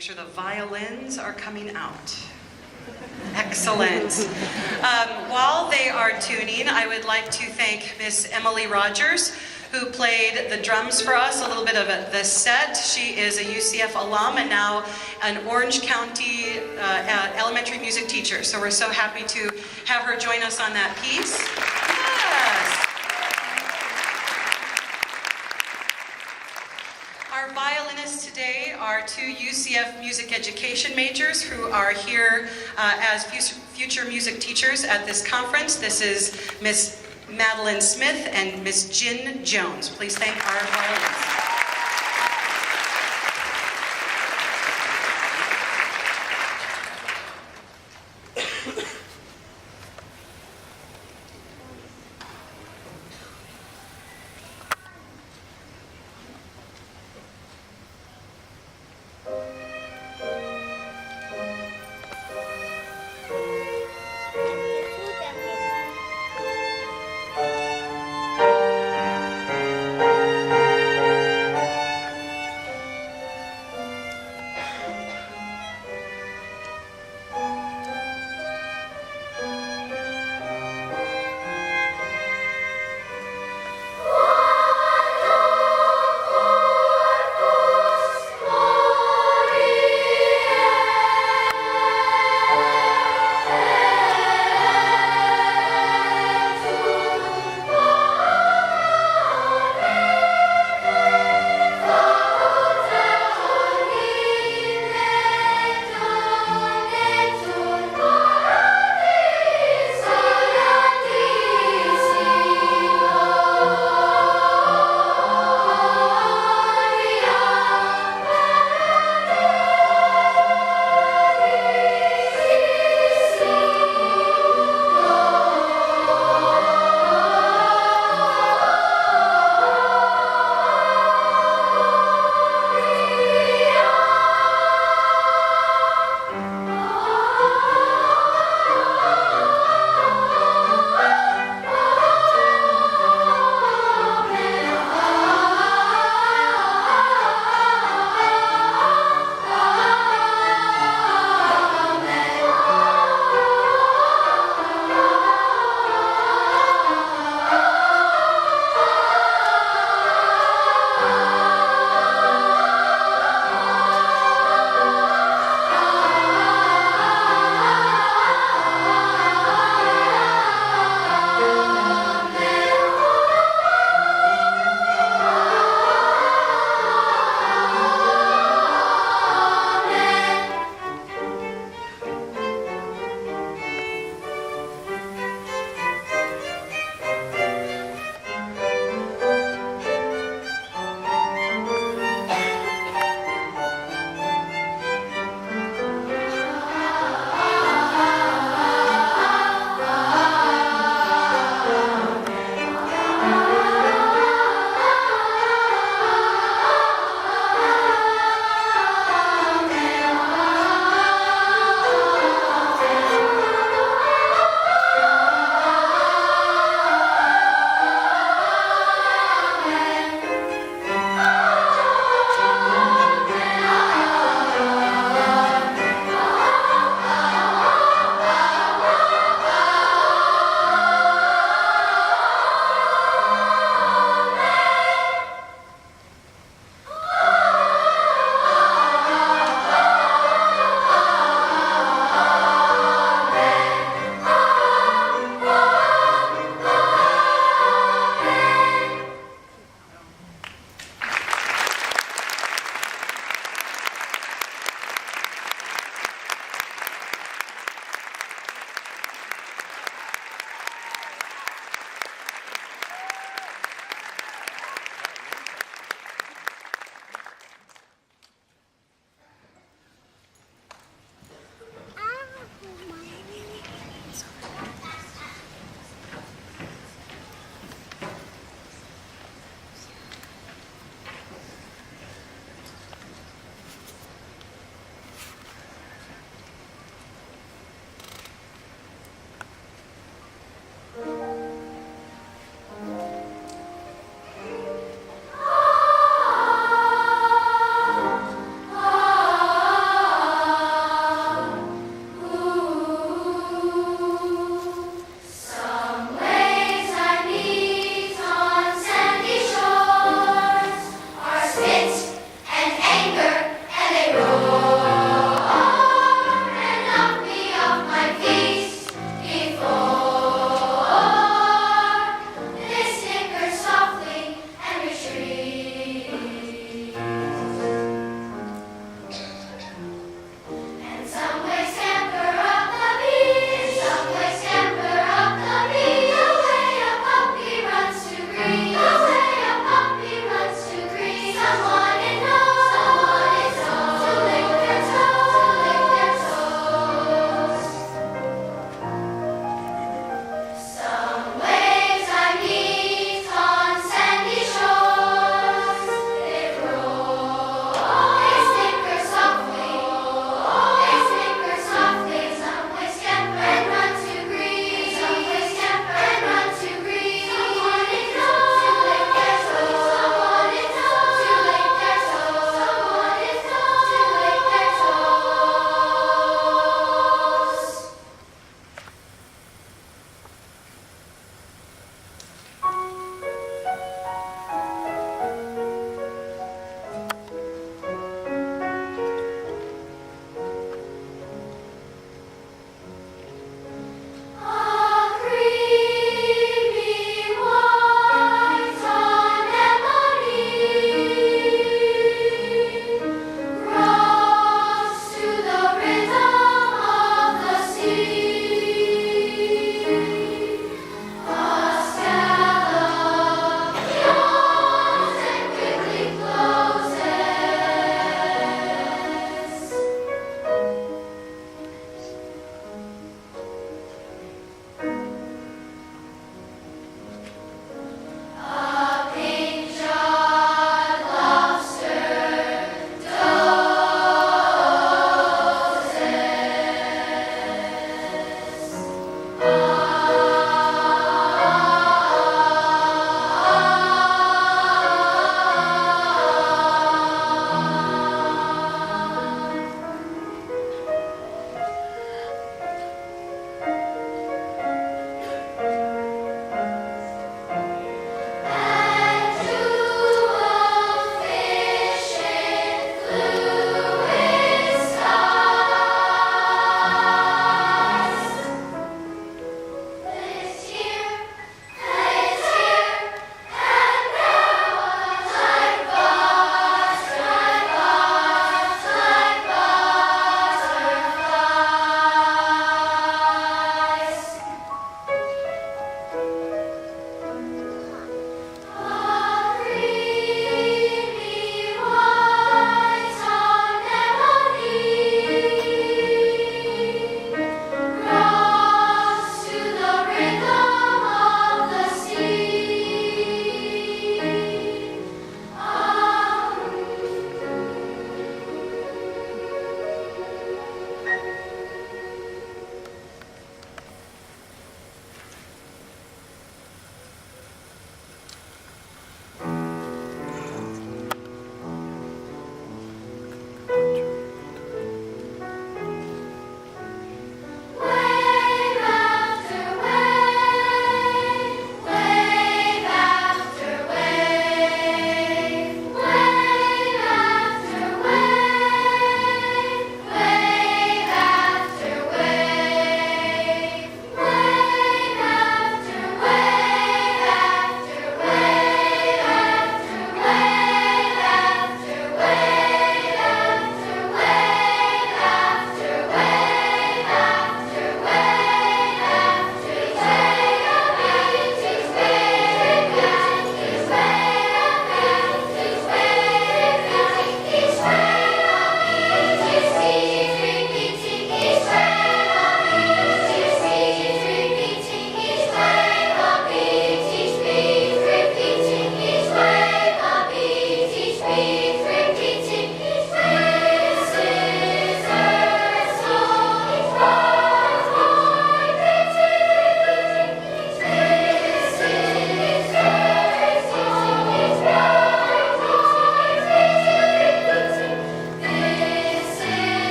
make sure the violins are coming out. Excellent. While they are tuning, I would like to thank Miss Emily Rogers, who played the drums for us, a little bit of the set. She is a UCF alum and now an Orange County elementary music teacher. So we're so happy to have her join us on that piece. Yes. Our violinists today are two UCF music education majors who are here as future music teachers at this conference. This is Miss Madeline Smith and Miss Jin Jones. Please thank our violinists.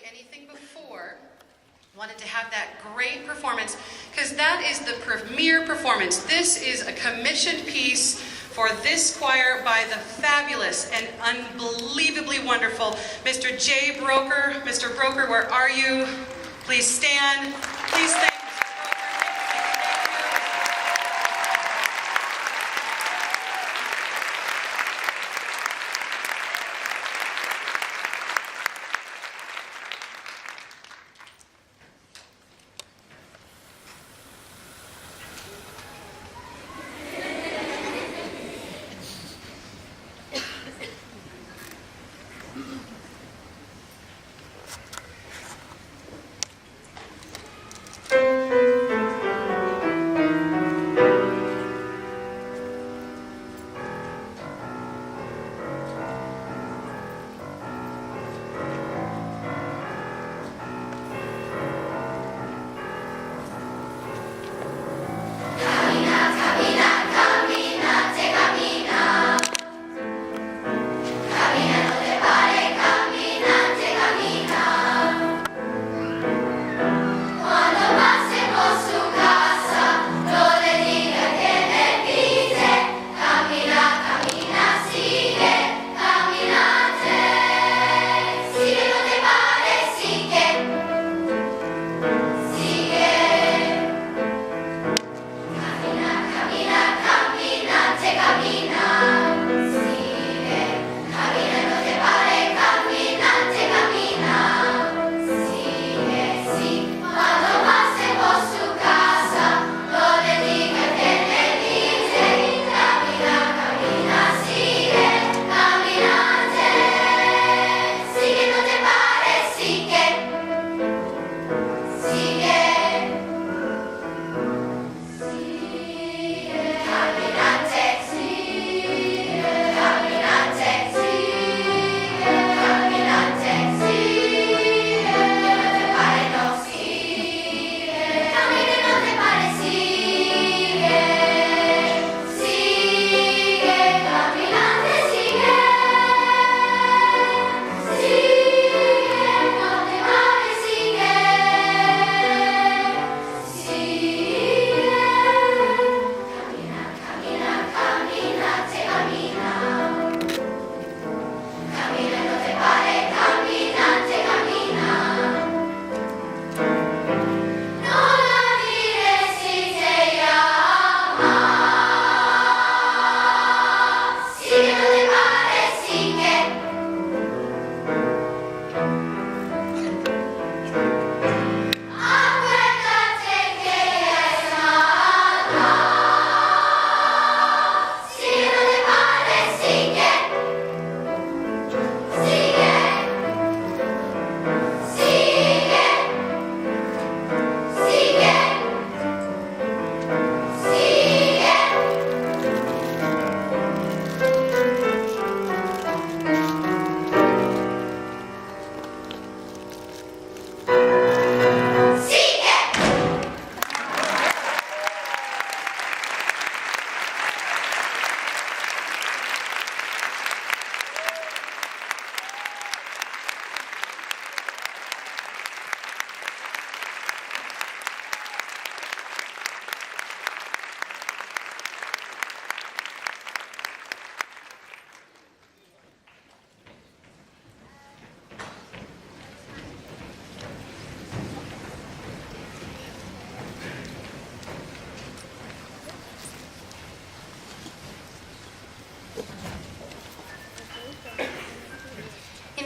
anything before, wanted to have that great performance, because that is the premier performance. This is a commissioned piece for this choir by the fabulous and unbelievably wonderful Mr. Jay Broker. Mr. Broker, where are you? Please stand. Please thank Mr. Broker.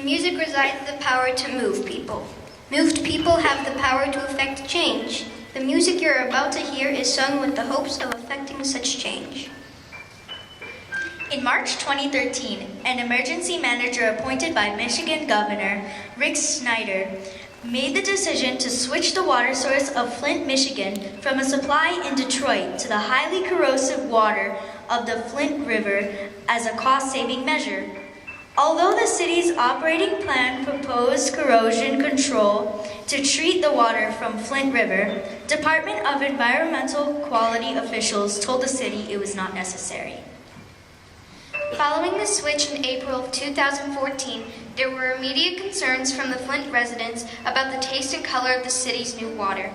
In music resides the power to move people. Moved people have the power to effect change. The music you're about to hear is sung with the hopes of effecting such change. In March 2013, an emergency manager appointed by Michigan Governor Rick Snyder made the decision to switch the water source of Flint, Michigan from a supply in Detroit to the highly corrosive water of the Flint River as a cost-saving measure. Although the city's operating plan proposed corrosion control to treat the water from Flint River, Department of Environmental Quality officials told the city it was not necessary. Following the switch in April of 2014, There were immediate concerns from the Flint residents about the taste and color of the city's new water.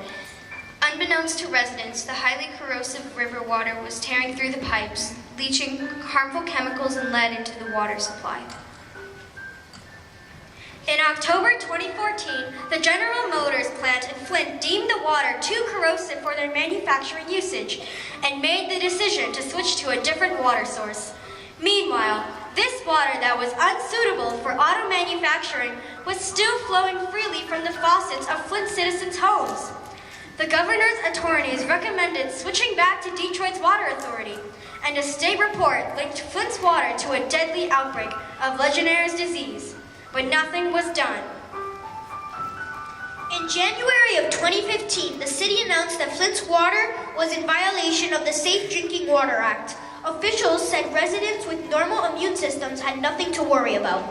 Unbeknownst to residents, the highly corrosive river water was tearing through the pipes, leaching harmful chemicals and lead into the water supply. In October 2014, the General Motors plant in Flint deemed the water too corrosive for their manufacturing usage and made the decision to switch to a different water source. Meanwhile, this water that was unsuitable for auto manufacturing was still flowing freely from the faucets of Flint citizens' homes. The governor's attorneys recommended switching back to Detroit's water authority, and a state report linked Flint's water to a deadly outbreak of Legionnaire's disease, but nothing was done. In January of 2015, the city announced that Flint's water was in violation of the Safe Drinking Water Act. Officials said residents with normal immune systems had nothing to worry about.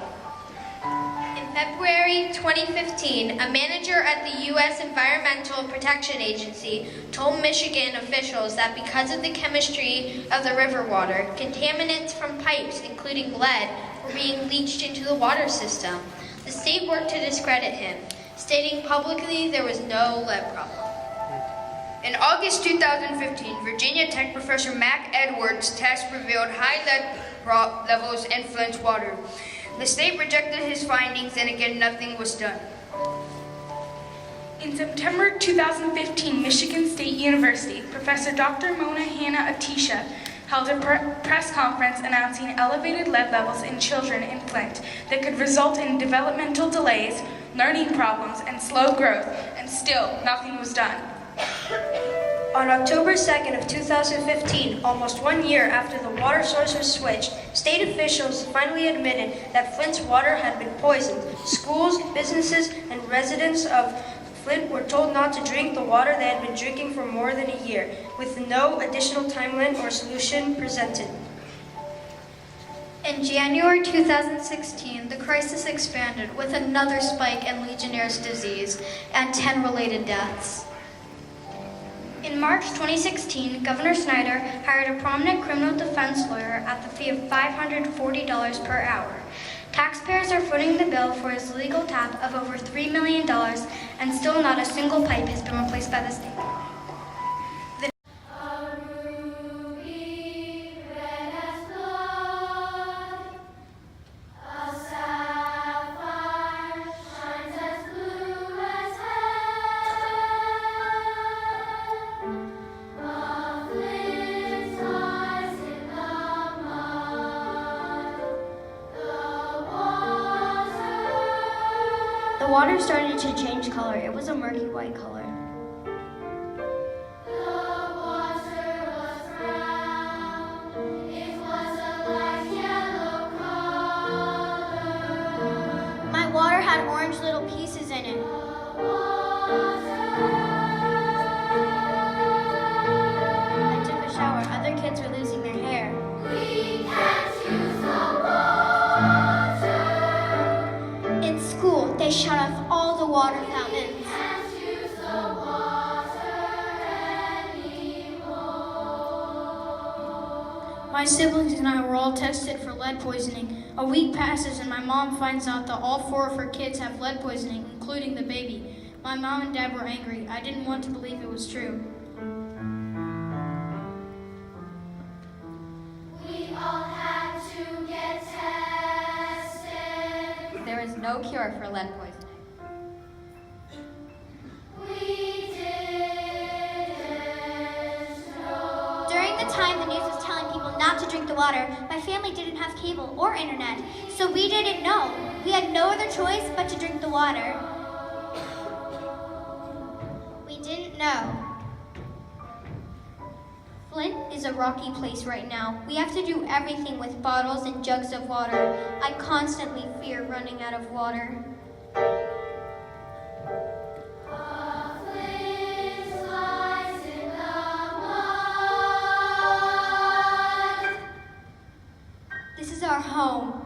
In February 2015, a manager at the U.S. Environmental Protection Agency told Michigan officials that because of the chemistry of the river water, contaminants from pipes, including lead, were being leached into the water system. The state worked to discredit him, stating publicly there was no lead problem. In August 2015, Virginia Tech professor Mac Edwards' test revealed high lead levels in Flint's water. The state rejected his findings, and again nothing was done. In September 2015, Michigan State University, Professor Dr. Mona Hanna-Attisha held a press conference announcing elevated lead levels in children in Flint that could result in developmental delays, learning problems, and slow growth, and still nothing was done. On October 2nd of 2015, almost 1 year after the water source was switched, state officials finally admitted that Flint's water had been poisoned. Schools, businesses, and residents of Flint were told not to drink the water they had been drinking for more than a year, with no additional timeline or solution presented. In January 2016, the crisis expanded with another spike in Legionnaire's disease and 10 related deaths. In March 2016, Governor Snyder hired a prominent criminal defense lawyer at the fee of $540 per hour. Taxpayers are footing the bill for his legal tab of over $3 million, and still not a single pipe has been replaced by the state. The water started to change color. It was a murky white color. My water had orange little pieces in it. I took a shower. Other kids were losing their hair. In school, they shut off all the water fountains. My siblings and I were all tested for lead poisoning. A week passes and my mom finds out that all 4 of her kids have lead poisoning, including the baby. My mom and dad were angry. I didn't want to believe it was true. We all had to get tested. There is no cure for lead poisoning. We didn't know. During the time the news was telling people not to drink the water, my family didn't have cable or internet, so we didn't know. We had no other choice but to drink the water. We didn't know. Flint is a rocky place right now. We have to do everything with bottles and jugs of water. I constantly fear running out of water. This is our home.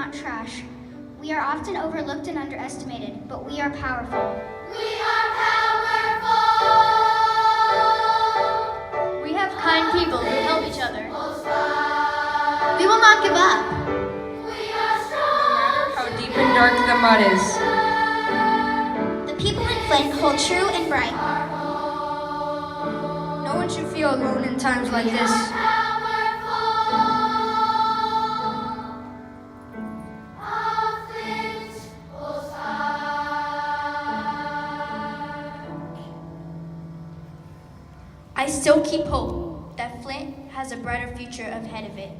not trash. We are often overlooked and underestimated, but we are powerful. We are powerful. We have kind people who help each other. We will not give up. We are strong. How deep and dark the mud is. The people in Flint hold true and bright. No one should feel alone in times like this. I still keep hope that Flint has a brighter future ahead of it.